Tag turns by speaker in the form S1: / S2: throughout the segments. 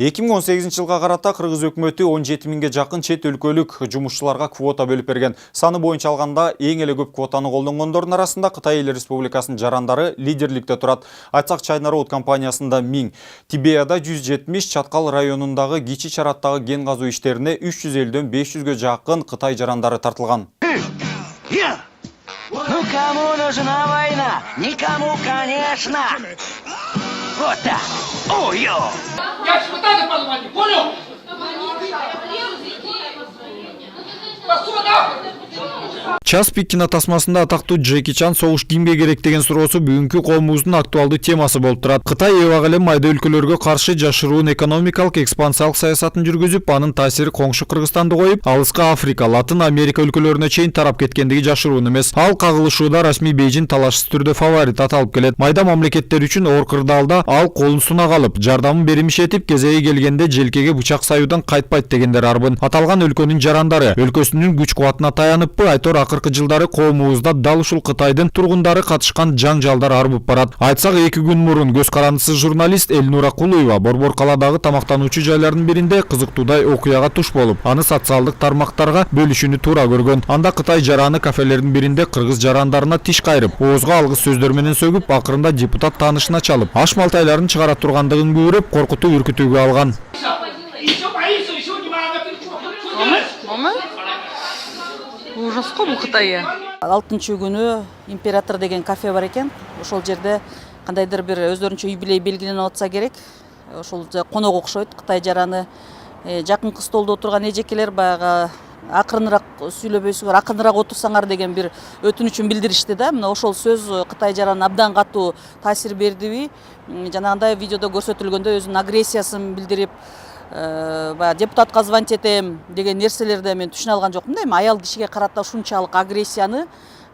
S1: 2018 жылга карата Кыргыз өкмөтү 17 миңге жакын чет өлкөлүк жумушчуларга квота бөлүп берген. Саны боюнча алганда эң эле көп квотаны колдонгондордун арасында Кытай Эл Республикасынын жарандары лидерликте турат. Айтсак, China Road компаниясында 1000, Тибеяда 170, Чаткал районундагы Кичи Чараттагы кен казуу иштерине 350дөн 500гө жакын Кытай жарандары тартылган.
S2: Ну кому нужна война? Никому, конечно. Вот так. Ой-ё!
S3: Я же пытаюсь позвонить, понял? Пошел нахуй!
S1: Час пик кинотасмасында атактуу Джеки Чан согуш кимге керек деген суроосу бүгүнкү коомубуздун актуалдуу темасы болуп турат. Кытай эбак эле майда өлкөлөргө каршы жашыруун экономикалык экспансиялык саясатын жүргүзүп, анын таасири коңшу Кыргызстанды коюп, алыска Африка, Латын Америка өлкөлөрүнө чейин тарап кеткендиги жашыруун эмес. Ал кагылышууда расмий Бейжин талашсыз түрдө фаворит аталып келет. Майда мамлекеттер үчүн ор кырдаалда ал колун суна калып, жардамын беримиш этип, кезеги келгенде желкеге бычак саюудан кайтпайт дегендер арбын. Аталган өлкөнүн жарандары өлкөсүнүн күч кубатына таяныппы, айтор акыркы жылдары коомубузда дал ушул Кытайдын тургундары катышкан жаңжалдар арбып барат. Айтсак, 2 күн мурун көз карандысыз журналист Элнура Кулуева Борбор каладагы тамактануучу жайлардын биринде кызыктуудай окуяга туш болуп, аны социалдык тармактарга бөлүшүүнү туура көргөн. Анда Кытай жараны кафелердин биринде кыргыз жарандарына тиш кайрып, оозго алгыс сөздөр менен сөгүп, акырында депутат таанышына чалып, аш малтайларын чыгара тургандыгын күбөрөп, коркутуу үркүтүүгө алган.
S4: Ужас го бул Кытайя.
S5: 6-чы күнү император деген кафе бар экен. Ошол жерде кандайдыр бир өздөрүнчө юбилей белгиленип атса керек. Ошол конок окшойт. Кытай жараны жакынкы столдо отурган эжекелер баягы акырыныраак сүйлөбөйсүңөр, акырыныраак отурсаңар деген бир өтүнүчүн билдиришти да. Мына ошол сөз Кытай жараны абдан катуу таасир бердиби? Жанагындай видеодо көрсөтүлгөндө өзүнүн агрессиясын билдирип, депутатка звонить этем деген нерселерди мен түшүнө алган жокмун да. Эми аял кишиге карата ушунчалык агрессияны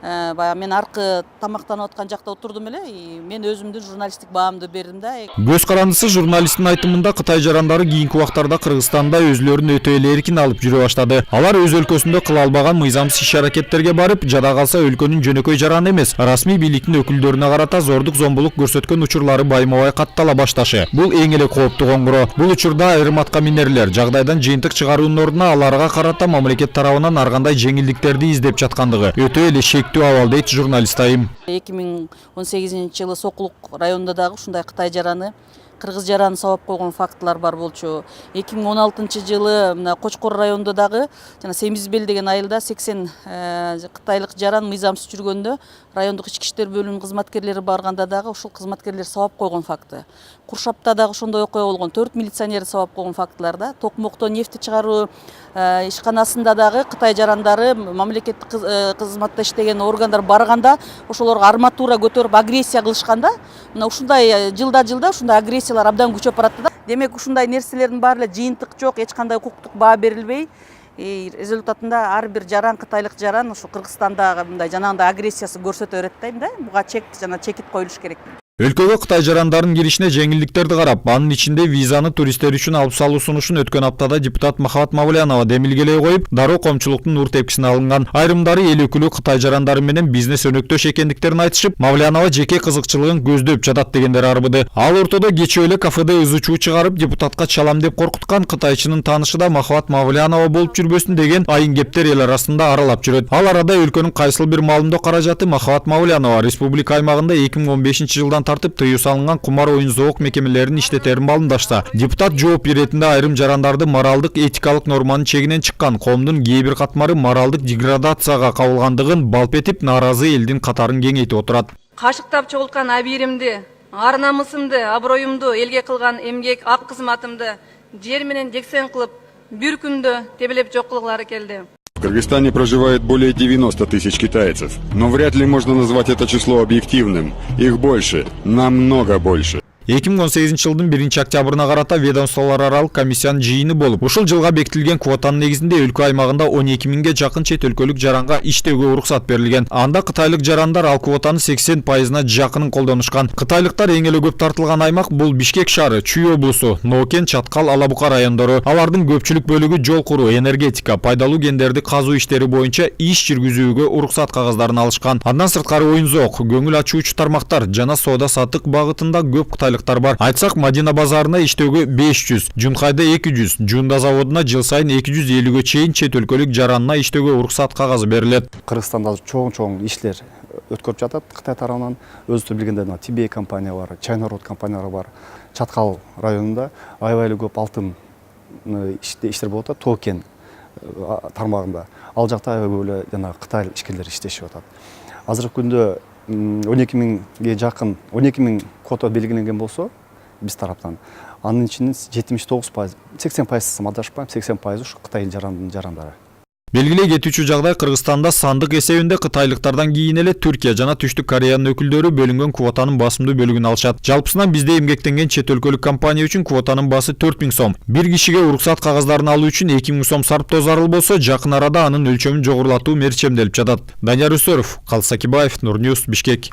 S5: мен аркы тамактанып аткан жакта отурдум эле, мен өзүмдүн журналисттик баамды бердим да.
S1: Көз карандысы журналисттин айтымында Кытай жарандары кийинки убактарда Кыргызстанда өзлөрүн өтө эле эркин алып жүрө баштады. Алар өз өлкөсүндө кыла албаган мыйзамсыз иш-аракеттерге барып, жада калса өлкөнүн жөнөкөй жараны эмес, расмий бийликтин өкүлдөрүнө карата зордук зомбулук көрсөткөн учурлары байма-бай каттала башташы. Бул эң эле кооптуу коңгуроо. Бул учурда айрым атка минерлер жагдайдан жыйынтык чыгаруунун ордуна аларга карата мамлекет тарабынан ар кандай жеңилдиктерди издеп жаткандыгы өтө эле абал дейт журналист айым.
S5: 2018 жылы Сокулук районунда дагы ушундай Кытай жараны, кыргыз жараны сабап койгон фактылар бар болчу. 2016 жылы мына Кочкор районунда дагы жана Семизбел деген айылда 80 кытайлык жаран мыйзамсыз жүргөндө райондук ички иштер бөлүмүнүн кызматкерлери барганда дагы ушул кызматкерлер сабап койгон факты. Куршапта дагы ошондой окуя болгон, 4 милиционер сабап койгон фактылар да. Токмокто нефти чыгаруу ишканасында дагы Кытай жарандары мамлекеттик кызматта иштеген органдар барганда ошолорго арматура көтөрүп агрессия кылышканда, мына ушундай жылда ушундай агрессиялар абдан күчөп баратты да. Демек ушундай нерселердин баары эле жыйынтык жок, эч кандай укуктук баа берилбей, результатында ар бир жаран, кытайлык жаран ушу Кыргызстанда мындай жанагындай агрессиясы көрсөтө берет да. Буга чекит коюлуш керек.
S1: Өлкөгө Кытай жарандарынын киришине жеңилдиктерди карап, анын ичинде визаны туристтер үчүн алып салуу сунушун өткөн аптада депутат Махабат Мавлянова демилгелей коюп, дароо коомчулуктун нур тепкисине алынган. Айрымдары эл өкүлү Кытай жарандары менен бизнес өнөктөш экендиктерин айтышып, Мавлянова жеке кызыкчылыгын көздөп жатат дегендер арбыды. Ал ортодо кечээ эле кафеде ызы-чуу чыгарып, депутатка чалам деп коркуткан кытайчынын таанышы да Махабат Мавлянова болуп жүрбөсүн деген айын кептер эл арасында аралап жүрөт. Ал арада өлкөнүн кайсыл бир маалымдоо каражаты Махабат Мавлянова республика аймагында 2015 жылдан тартып тыюу салынган кумар оюн зоок мекемелерин иштетерин маалымдашса, депутат жооп беретинде айрым жарандарды моралдык этикалык норманын чегинен чыккан, коомдун кээ бир катмары моралдык деградацияга кабылгандыгын балп этип, нааразы элдин катарын кеңейтип отурат.
S4: Кашыктап чогулткан абийиримди, ар намысымды, аброюмду элге кылган эмгек ак кызматымды жер менен жексен кылып, бир күндө тебелеп жок кылгылары келди.
S6: В Кыргызстане проживает более 90 тысяч китайцев, но вряд ли можно назвать это число объективным. Их больше, намного больше.
S1: 2018 жылдын 1-октябрына карата ведомстволор аралык комиссиянын жыйыны болуп, ушул жылга бекитилген квотанын негизинде өлкө аймагында 12 миңге жакын чет өлкөлүк жаранга иштөөгө уруксат берилген. Анда кытайлык жарандар ал квотанын 80%-на жакынын колдонушкан. Кытайлыктар эң эле көп тартылган аймак бул Бишкек шаары, Чүй облусу, Нокен, Чаткал, Алабука райондору. Алардын көпчүлүк бөлүгү жол куруу, энергетика, пайдалуу кендерди казуу иштери боюнча иш жүргүзүүгө уруксат кагаздарын алышкан. Андан сырткары оюн зоок, көңүл ачуучу тармактар жана соода саттык багытында көп кытайлык кытайлыктар бар. Айтсак, Мадина базарына иштөөгө 500, Жунхайда 200, Жунда заводуна жыл сайын 250-ге чейин чет өлкөлүк жаранына иштөөгө уруксат кагазы берилет.
S7: Кыргызстанда чоң иштер өткөрүп жатат Кытай тарабынан. Өзүңүз билгендей Тибей компания бар, Чайнарод компаниялары бар. Чаткал районунда аябай эле көп алтын иштер болуп атат, Токен тармагында. Ал жакта аябай көп эле жана Кытай ишкерлери иштешип атат. Азыркы күндө 12 миңге жакын 12 миң квота белгиленген болсо биз тараптан, анын ичинин 79%, 80% адашпайм, 80% ушу Кытай жарандары.
S1: Белгилей кетүүчү жагдай, Кыргызстанда сандык эсебинде кытайлыктардан кийин эле Түркия жана Түштүк Кореянын өкүлдөрү бөлүнгөн квотанын басымдуу бөлүгүн алышат. Жалпысынан бизде эмгектенген чет өлкөлүк компания үчүн квотанын баасы 4000 сом. Бир кишиге уруксат кагаздарын алуу үчүн 2000 сом сарптоо зарыл болсо, жакын арада анын өлчөмүн жогорулатуу мерчемделип жатат. Данияр Үсөров, Калыс Акибаев, Нур Ньюс, Бишкек.